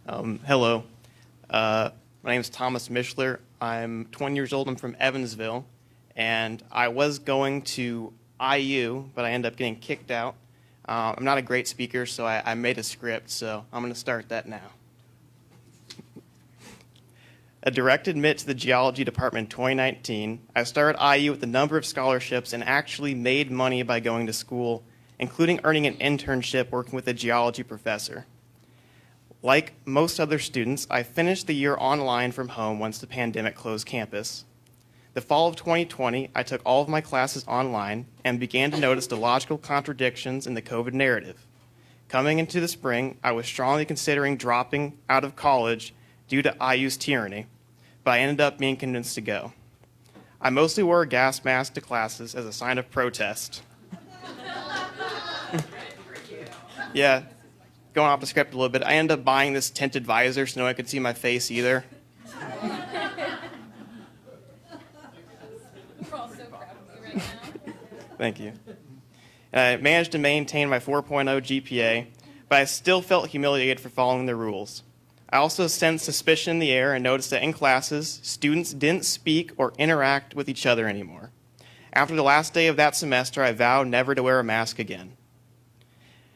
Hello. My name is Thomas Mishler. I'm 20 years old. I'm from Evansville, and I was going to IU, but I ended up getting kicked out. I'm not a great speaker, so I made a script, so I'm going to start that now. A direct admit to the geology department in 2019, I started IU with a number of scholarships and actually made money by going to school, including earning an internship working with a geology professor. Like most other students, I finished the year online from home once the pandemic closed campus. The fall of 2020, I took all of my classes online and began to notice the logical contradictions in the COVID narrative. Coming into the spring, I was strongly considering dropping out of college due to IU's tyranny, but I ended up being convinced to go. I mostly wore a gas mask to classes as a sign of protest. Yeah. Going off the script a little bit, I ended up buying this tinted visor so no one could see my face either. We're all so proud of you right now. Thank you. And I managed to maintain my 4.0 GPA, but I still felt humiliated for following the rules. I also sensed suspicion in the air and noticed that in classes, students didn't speak or interact with each other anymore. After the last day of that semester, I vowed never to wear a mask again.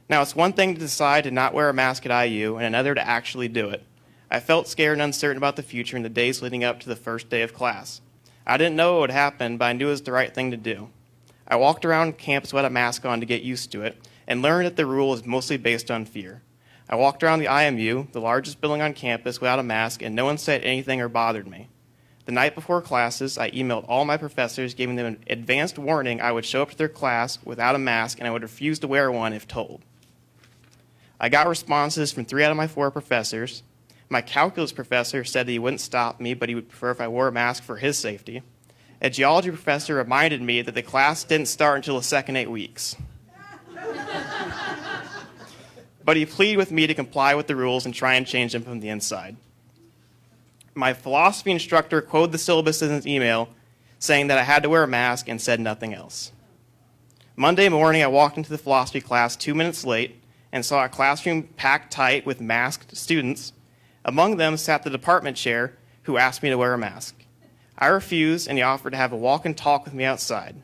Now, it's one thing to decide to not wear a mask at IU and another to actually do it. I felt scared and uncertain about the future in the days leading up to the first day of class. I didn't know what would happen, but I knew it was the right thing to do. I walked around campus without a mask on to get used to it and learned that the rule is mostly based on fear. I walked around the IMU, the largest building on campus, without a mask, and no one said anything or bothered me. The night before classes, I emailed all my professors, giving them an advanced warning I would show up to their class without a mask and I would refuse to wear one if told. I got responses from 3 out of my 4 professors. My calculus professor said that he wouldn't stop me, but he would prefer if I wore a mask for his safety. A geology professor reminded me that the class didn't start until the second 8 weeks. But he pleaded with me to comply with the rules and try and change them from the inside. My philosophy instructor quoted the syllabus in his email, saying that I had to wear a mask and said nothing else. Monday morning, I walked into the philosophy class 2 minutes late and saw a classroom packed tight with masked students. Among them sat the department chair, who asked me to wear a mask. I refused, and he offered to have a walk and talk with me outside.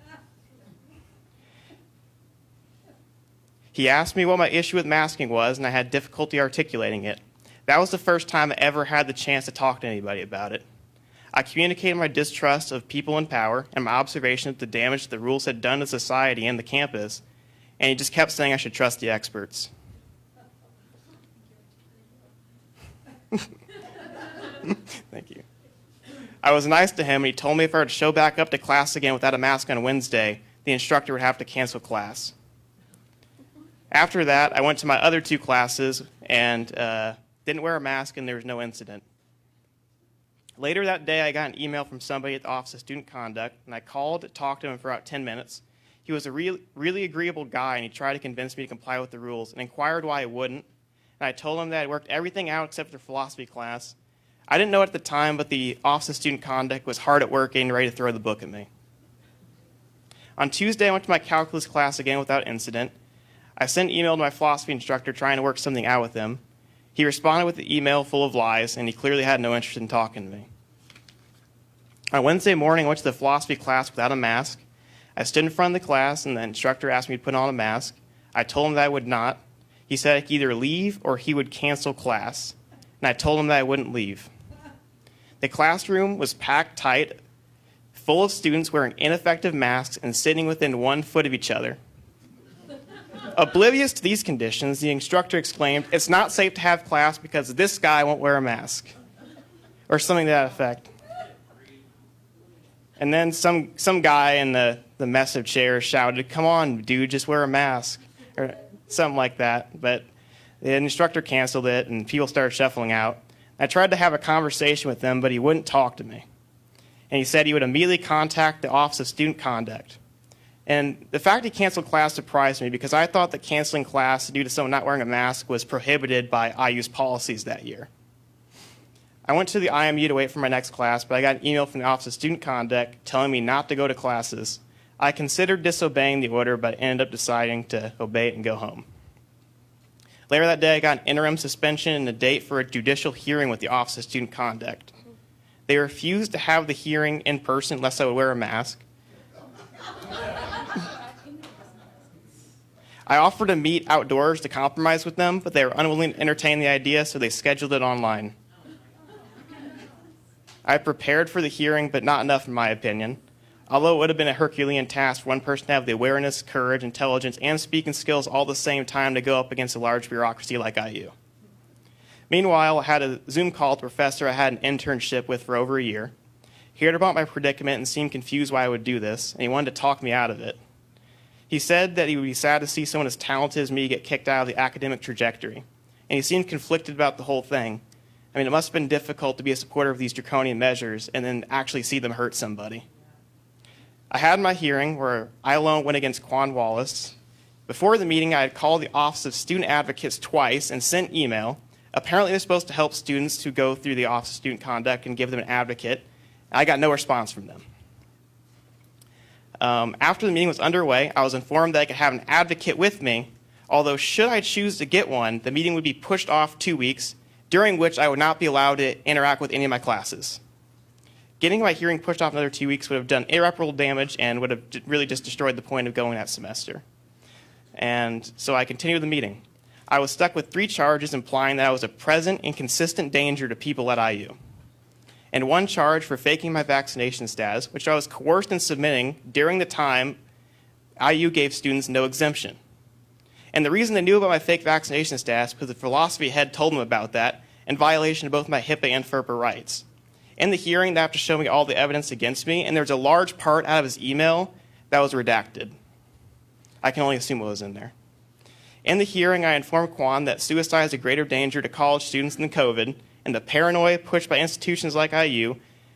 He asked me what my issue with masking was, and I had difficulty articulating it. That was the first time I ever had the chance to talk to anybody about it. I communicated my distrust of people in power and my observation of the damage the rules had done to society and the campus, and he just kept saying I should trust the experts. Thank you. I was nice to him, and he told me if I were to show back up to class again without a mask on Wednesday, the instructor would have to cancel class. After that, I went to my other 2 classes and didn't wear a mask, and there was no incident. Later that day, I got an email from somebody at the Office of Student Conduct, and I called to talk to him for about 10 minutes. He was a really agreeable guy, and he tried to convince me to comply with the rules and inquired why I wouldn't. And I told him that I worked everything out except for philosophy class. I didn't know at the time, but the Office of Student Conduct was hard at work and ready to throw the book at me. On Tuesday, I went to my calculus class again without incident. I sent an email to my philosophy instructor trying to work something out with him. He responded with an email full of lies, and he clearly had no interest in talking to me. On Wednesday morning, I went to the philosophy class without a mask. I stood in front of the class, and the instructor asked me to put on a mask. I told him that I would not. He said I could either leave or he would cancel class, and I told him that I wouldn't leave. The classroom was packed tight, full of students wearing ineffective masks and sitting within 1 foot of each other. Oblivious to these conditions, the instructor exclaimed, "It's not safe to have class because this guy won't wear a mask," or something to that effect. And then some guy in the mess of chairs shouted, "Come on, dude, just wear a mask," or something like that. But the instructor canceled it, and people started shuffling out. I tried to have a conversation with him, but he wouldn't talk to me. And he said he would immediately contact the Office of Student Conduct. And the fact he canceled class surprised me because I thought that canceling class due to someone not wearing a mask was prohibited by IU's policies that year. I went to the IMU to wait for my next class, but I got an email from the Office of Student Conduct telling me not to go to classes. I considered disobeying the order, but ended up deciding to obey it and go home. Later that day, I got an interim suspension and a date for a judicial hearing with the Office of Student Conduct. They refused to have the hearing in person unless I would wear a mask. I offered to meet outdoors to compromise with them, but they were unwilling to entertain the idea, so they scheduled it online. I prepared for the hearing, but not enough in my opinion. Although it would have been a Herculean task for one person to have the awareness, courage, intelligence, and speaking skills all at the same time to go up against a large bureaucracy like IU. Meanwhile, I had a Zoom call with a professor I had an internship with for over a year. He heard about my predicament and seemed confused why I would do this, and he wanted to talk me out of it. He said that he would be sad to see someone as talented as me get kicked out of the academic trajectory, and he seemed conflicted about the whole thing. I mean, it must have been difficult to be a supporter of these draconian measures and then actually see them hurt somebody. I had my hearing where I alone went against Quan Wallace. Before the meeting, I had called the Office of Student Advocates twice and sent email. Apparently, they're supposed to help students who go through the Office of Student Conduct and give them an advocate. I got no response from them. After the meeting was underway, I was informed that I could have an advocate with me, although should I choose to get one, the meeting would be pushed off 2 weeks, during which I would not be allowed to interact with any of my classes. Getting my hearing pushed off another 2 weeks would have done irreparable damage and would have really just destroyed the point of going that semester. And so I continued the meeting. I was stuck with 3 charges implying that I was a present and consistent danger to people at IU, and 1 charge for faking my vaccination status, which I was coerced in submitting during the time IU gave students no exemption. And the reason they knew about my fake vaccination status was because the philosophy head told them about that in violation of both my HIPAA and FERPA rights. In the hearing, they have to show me all the evidence against me, and there's a large part out of his email that was redacted. I can only assume what was in there. In the hearing, I informed Quan that suicide is a greater danger to college students than COVID, and the paranoia pushed by institutions like IU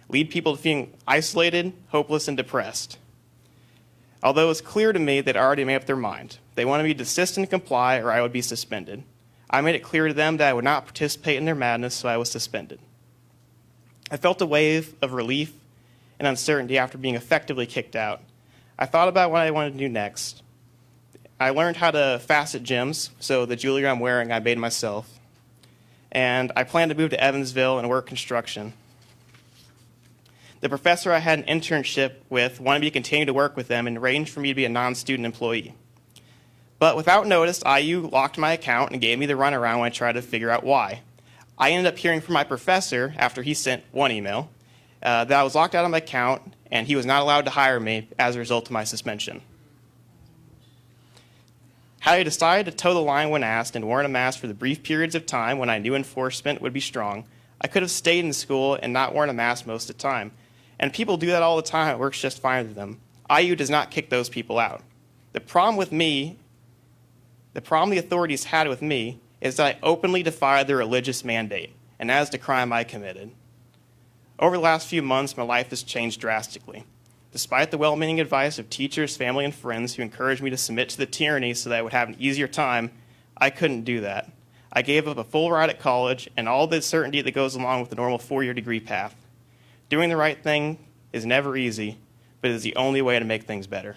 lead people to feeling isolated, hopeless, and depressed. Although it was clear to me they'd already made up their mind. They wanted me to desist and comply, or I would be suspended. I made it clear to them that I would not participate in their madness, so I was suspended. I felt a wave of relief and uncertainty after being effectively kicked out. I thought about what I wanted to do next. I learned how to facet gyms, so the jewelry I'm wearing I made myself. And I planned to move to Evansville and work construction. The professor I had an internship with wanted me to continue to work with them and arranged for me to be a non-student employee. But without notice, IU locked my account and gave me the runaround when I tried to figure out why. I ended up hearing from my professor after he sent 1 email that I was locked out of my account and he was not allowed to hire me as a result of my suspension. Had I decided to toe the line when asked and worn a mask for the brief periods of time when I knew enforcement would be strong, I could have stayed in school and not worn a mask most of the time. And people do that all the time. It works just fine with them. IU does not kick those people out. The problem the authorities had with me is that I openly defied their religious mandate, and that is the crime I committed. Over the last few months, my life has changed drastically. Despite the well-meaning advice of teachers, family, and friends who encouraged me to submit to the tyranny so that I would have an easier time, I couldn't do that. I gave up a full ride at college and all the certainty that goes along with the normal 4-year degree path. Doing the right thing is never easy, but it is the only way to make things better.